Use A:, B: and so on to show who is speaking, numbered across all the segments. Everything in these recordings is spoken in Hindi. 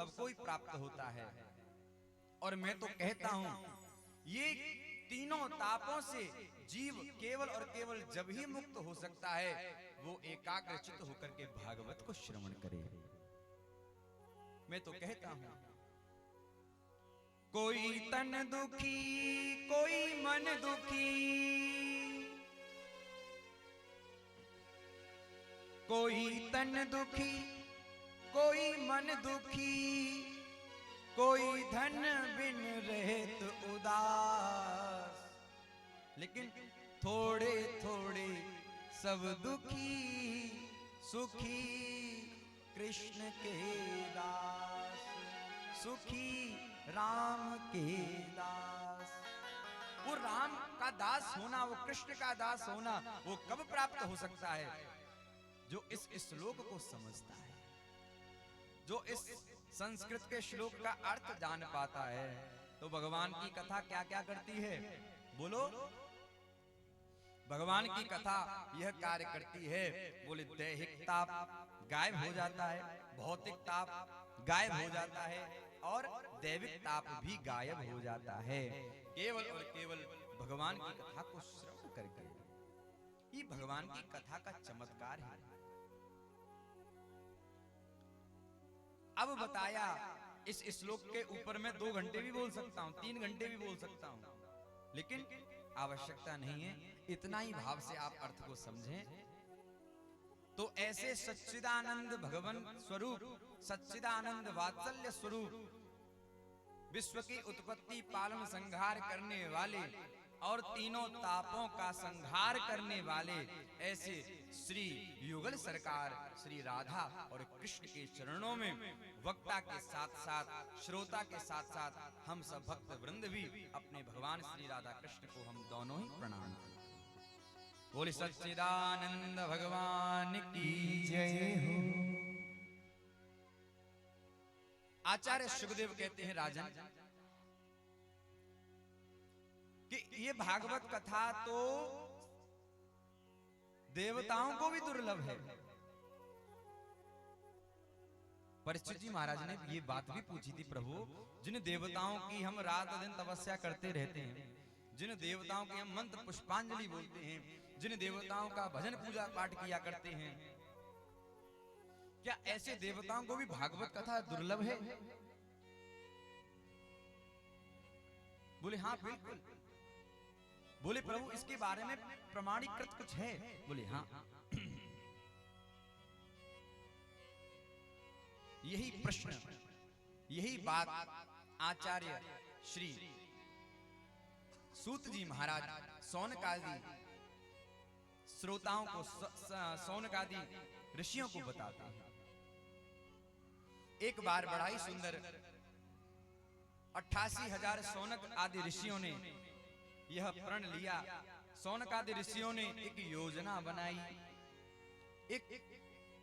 A: सबको ही प्राप्त होता है। और मैं तो कहता हूं ये तीनों तापों से जीव केवल और केवल जब ही मुक्त हो सकता है वो एकाग्रचित होकर के भागवत को श्रवण करे। मैं तो कहता हूं कोई तन दुखी कोई मन दुखी, कोई तन दुखी कोई मन दुखी, कोई धन बिन रहत उदास, लेकिन थोड़े थोड़े सब दुखी सुखी कृष्ण के दास, सुखी राम के दास। वो राम का दास होना, वो कृष्ण का दास होना, वो कब प्राप्त हो सकता है? जो इस श्लोक को समझता है, जो इस संस्कृत के श्लोक का अर्थ जान पाता है। तो भगवान की कथा क्या क्या करती है बोलो? भगवान की कथा यह कार्य करती है, बोले दैहिक ताप गायब हो जाता है, भौतिक ताप गायब हो जाता है और दैविक ताप भी गायब हो जाता है, केवल और केवल भगवान की कथा को श्रवण करके। ये भगवान की कथा का चमत्कार है। अब बताया, इस श्लोक के ऊपर मैं 2 घंटे भी बोल सकता हूं, 3 घंटे भी बोल सकता हूं, लेकिन आवश्यकता नहीं है। इतना ही भाव से आप अर्थ को समझें। तो ऐसे सच्चिदानंद भगवान स्वरूप, सच्चिदानंद वात्सल्य स्वरूप, विश्व की उत्पत्ति पालन संहार करने वाले और तीनों तापों का संहार करने वाले ऐसे श्री युगल सरकार श्री राधा और कृष्ण के चरणों में वक्ता के साथ साथ, श्रोता के साथ साथ हम सब भक्त वृंद भी अपने भगवान श्री राधा कृष्ण को हम दोनों ही प्रणाम करते हैं। बोले सच्चिदानंद भगवान की जय हो। आचार्य सुखदेव कहते हैं राजन कि ये भागवत कथा तो देवताओं को भी दुर्लभ है। परीक्षित जी महाराज ने ये बात भी पूछी थी, प्रभु जिन देवताओं की हम रात दिन तपस्या करते रहते हैं, जिन देवताओं के हम मंत्र पुष्पांजलि बोलते हैं, जिन देवताओं का भजन पूजा पाठ किया करते हैं, क्या ऐसे देवताओं को भी भागवत कथा दुर्लभ है? बोले हाँ बिल्कुल। बोले प्रभु इसके बारे में प्रमाणीकृत कुछ है? बोले हाँ। यही प्रश्न, यही बात आचार्य श्री सूत जी महाराज सौनकादि श्रोताओं को, सौनकादि ऋषियों को बताते हैं। एक बार बड़ा ही सुंदर 88,000 सौनक आदि ऋषियों ने यह प्रण लिया। सौनक आदि ऋषियों ने एक योजना बनाई, एक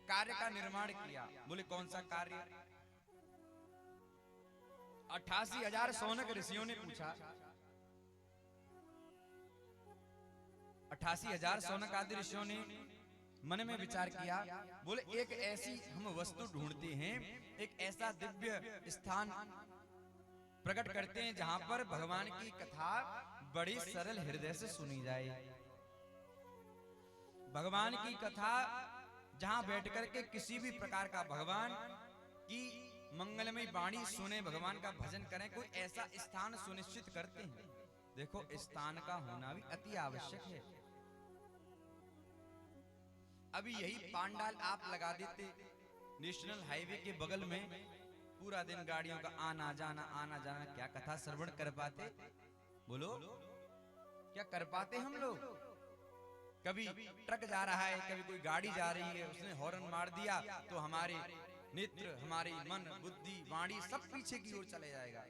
A: कार्य का निर्माण किया। बोले कौन सा कार्य? 88,000 सौनक ऋषियों ने पूछा, 88,000 सौनक आदि ऋषियों ने मन में विचार किया। बोले एक ऐसी हम वस्तु ढूंढते हैं, एक ऐसा दिव्य स्थान प्रकट करते हैं जहां पर भगवान की कथा बड़ी सरल हृदय से सुनी जाए। भगवान की कथा जहां बैठकर के किसी भी प्रकार का भगवान की मंगलमय वाणी सुने, भगवान का भजन करें, कोई ऐसा स्थान सुनिश्चित करते हैं। देखो स्थान का होना भी अति आवश्यक है। अभी यही पांडाल आप लगा देते नेशनल हाईवे के बगल में, पूरा दिन गाड़ियों का आना जाना आना जाना, क्या कथा श्रवण कर पाते? बोलो क्या कर पाते हम लोग? कभी ट्रक जा रहा है, कभी कोई गाड़ी जा रही है, उसने हॉर्न मार दिया तो हमारे नेत्र, हमारी मन, बुद्धि, वाणी सब पीछे की ओर चले जाएगा।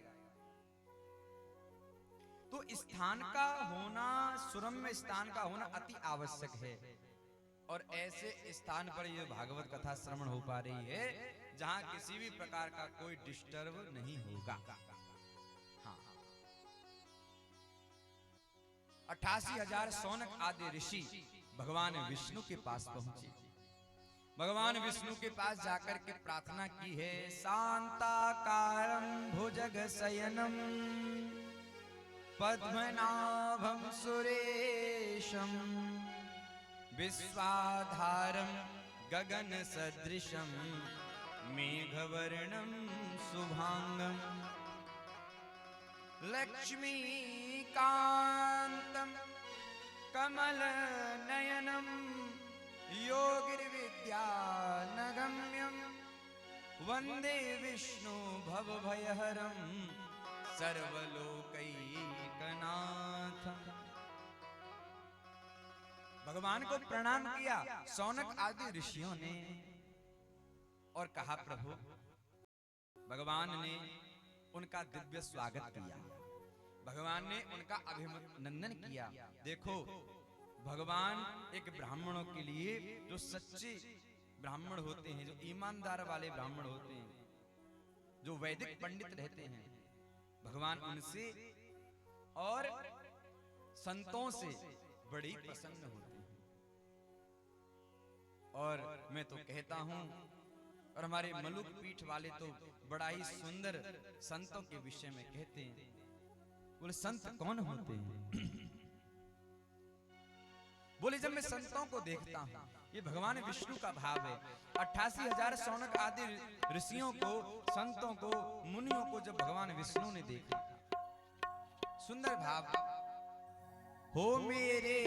A: तो स्थान का होना, सुरम्य स्थान का होना अति आवश्यक है। और ऐसे स्थान पर यह भागवत कथा श्रवण हो पा रही है जहां किसी भी प्रकार का कोई डिस्टर्ब नहीं होगा। हाँ, 88,000 सौनक आदि ऋषि भगवान विष्णु के पास पहुंचे। भगवान विष्णु के पास जाकर के प्रार्थना की है, शांताकारं गगशयनं पद्मनाभं सुरेशं विश्वाधारं गगनसदृशं मेघवर्णं शुभांगं लक्ष्मीकान्तं कमलनयनं योगिर्विद्यानगम्यं वन्दे विष्णु भवभयहरं सर्वलोकैकनाथं। भगवान को प्रणाम किया शौनक आदि ऋषियों ने और कहा प्रभु, भगवान ने उनका दिव्य स्वागत किया, भगवान ने उनका अभिनंदन किया। देखो भगवान एक ब्राह्मणों के लिए, जो सच्चे ब्राह्मण होते हैं, जो ईमानदार वाले ब्राह्मण होते हैं, जो वैदिक पंडित रहते हैं, भगवान उनसे और संतों से बड़ी प्रसन्न होते हैं। और मैं तो कहता हूं, और हमारे मलुक पीठ वाले तो बड़ा ही सुंदर संतों के विषय में कहते हैं। बोले संत कौन होते हैं? बोले जब मैं संतों को देखता हूं, ये भगवान विष्णु का भाव है। 88,000 शौनक आदि ऋषियों को, संतों को, मुनियों को जब भगवान विष्णु ने देखा, सुंदर भाव, हो मेरे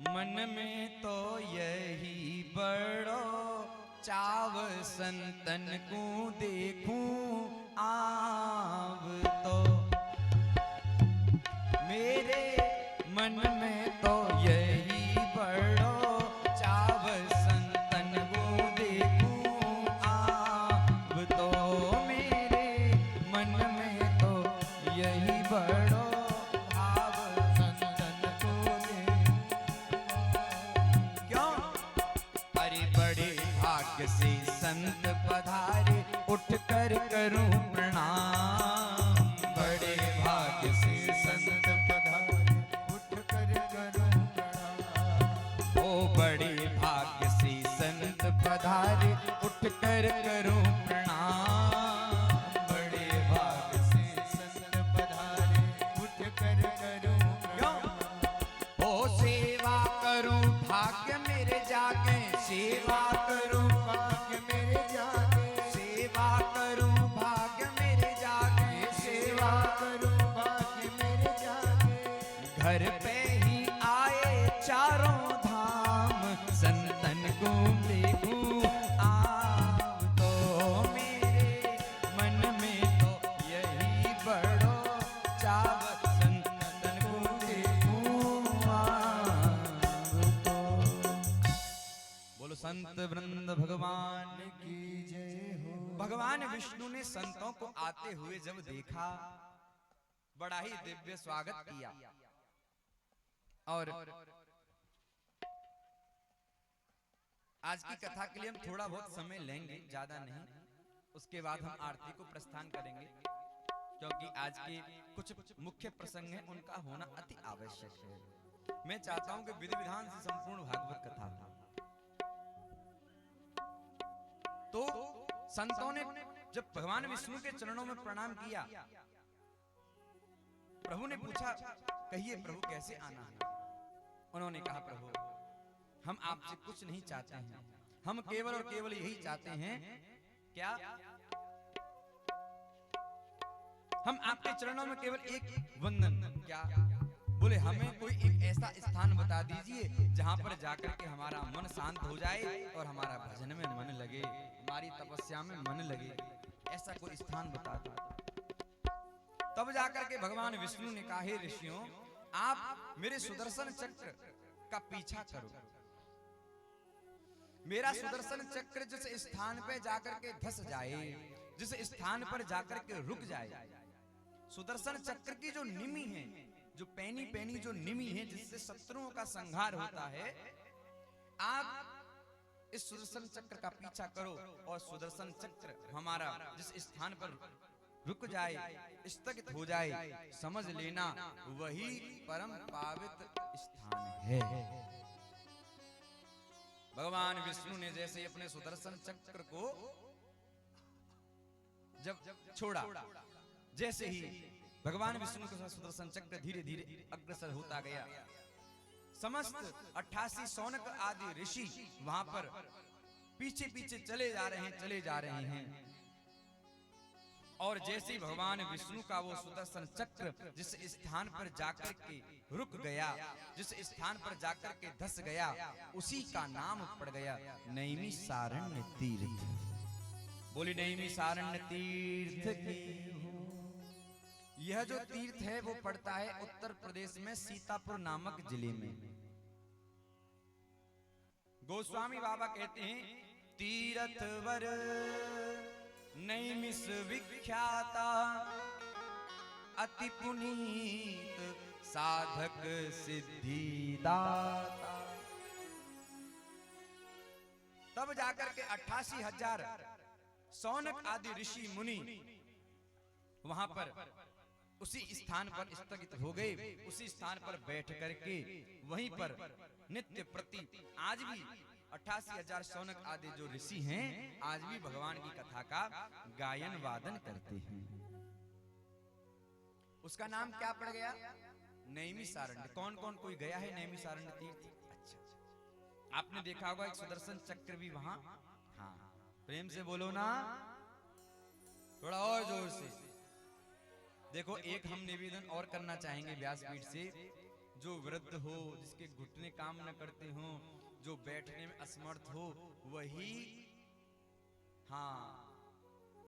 A: मन में तो यही बड़ो चाव संतन को देखूं आव तो, मेरे मन में तो यही बड़ो चाव संतन को देखूं आव तो, मेरे मन में तो यही बड़ो भाव संतन को देखूं। क्यों? अरे बड़े भाग्य से संत पधारे, उठ कर करूं प्रणाम। बड़े भाग्य से संत पधारे, उठ कर करूं प्रणाम। ओ बड़े भाग्य से संत पधारे, उठ कर करूं प्रणाम। बड़े भाग्य से संत पधारे, उठ कर करूं प्रणाम। ओ सेवा करूं भाग्य मेरे जागे, सेवा करूं भाग्य मेरे जागे, सेवा करूं भाग्य मेरे जागे, सेवा करूं भाग्य मेरे जागे। घर पे ही आए चारों धाम, संतन को देखूं आव तो, मेरे मन में तो यही बड़ो चाव संतन को देखूं आव तो। बोलो संत वृंद भगवान की जय हो। भगवान विष्णु ने संतों को आते हुए जब देखा, बड़ा ही दिव्य स्वागत किया। और आज की कथा के लिए हम थोड़ा बहुत समय लेंगे, ज्यादा नहीं, उसके बाद हम आरती को प्रस्थान करेंगे, क्योंकि आज के कुछ मुख्य प्रसंग हैं, उनका होना अति आवश्यक है। मैं चाहता हूं कि विधि विधान से संपूर्ण भागवत कथा हो। तो संतों ने जब भगवान विष्णु के चरणों में प्रणाम किया, प्रभु ने पूछा, कहिए प्रभु कैसे आना है? उन्होंने कहा, प्रभु हम आपसे कुछ नहीं चाहते हैं, हम केवल और केवल यही चाहते हैं, क्या? हम आपके चरणों में केवल एक वंदन। क्या? बोले हमें कोई एक ऐसा स्थान बता दीजिए जहां पर जाकर के हमारा मन शांत हो जाए और हमारा भजन में मन लगे, हमारी तपस्या में मन लगे, ऐसा कोई स्थान बता दो। तब जाकर के भगवान विष्णु ने कहा, हे ऋषियों, आप मेरे सुदर्शन चक्र का पीछा करो। मेरा सुदर्शन चक्र जिस स्थान पे जाकर के धस जाए, जिस स्थान पर जाकर के रुक जाए, सुदर्शन चक्र की जो निमी है, जो पैनी पैनी जो निमी है, जिससे शत्रुओं का संहार होता है, आप इस सुदर्शन चक्र का पीछा करो और सुदर्शन चक्र हमारा जिस स्थान पर रुक जाए, स्थगित हो जाए, समझ लेना वही परम पावित्र स्थान है। भगवान विष्णु ने जैसे अपने सुदर्शन चक्र को जब छोड़ा, जैसे ही भगवान विष्णु का सुदर्शन चक्र धीरे धीरे अग्रसर होता गया, समस्त 88 शौनक आदि ऋषि वहां पर पीछे पीछे चले जा रहे हैं। और जैसे ही भगवान विष्णु का वो सुदर्शन चक्र जिस स्थान पर जाकर के रुक गया, जिस स्थान पर जाकर के धस गया, उसी का नाम पड़ गया नैमिषारण्य तीर्थ। बोली नैमिषारण्य तीर्थ की। यह जो तीर्थ है वो पड़ता है उत्तर प्रदेश में सीतापुर नामक जिले में। गोस्वामी बाबा कहते हैं तीर्थवर नैमिष विख्याता, अति पुनीत साधक सिद्धिदाता। तब जाकर के 88,000 शौनक आदि ऋषि मुनि वहां पर उसी स्थान पर स्थगित हो गए, उसी स्थान पर बैठ करके वहीं पर नित्य प्रति आज भी 88,000 शौनक आदि जो ऋषि हैं आज भी भगवान की कथा का गायन वादन करते हैं। उसका नाम क्या पड़ गया? नैमिषारण्य। कौन कौन कोई गया है नैमिषारण्य तीर्थ? अच्छा, आपने देखा होगा एक सुदर्शन चक्र भी वहां। हाँ, प्रेम से बोलो ना, थोड़ा और जोर से। देखो, एक हम निवेदन और करना चाहेंगे व्यासपीठ से, जो वृद्ध हो, जिसके घुटने काम न करते हो, जो बैठने में असमर्थ हो, वही हाँ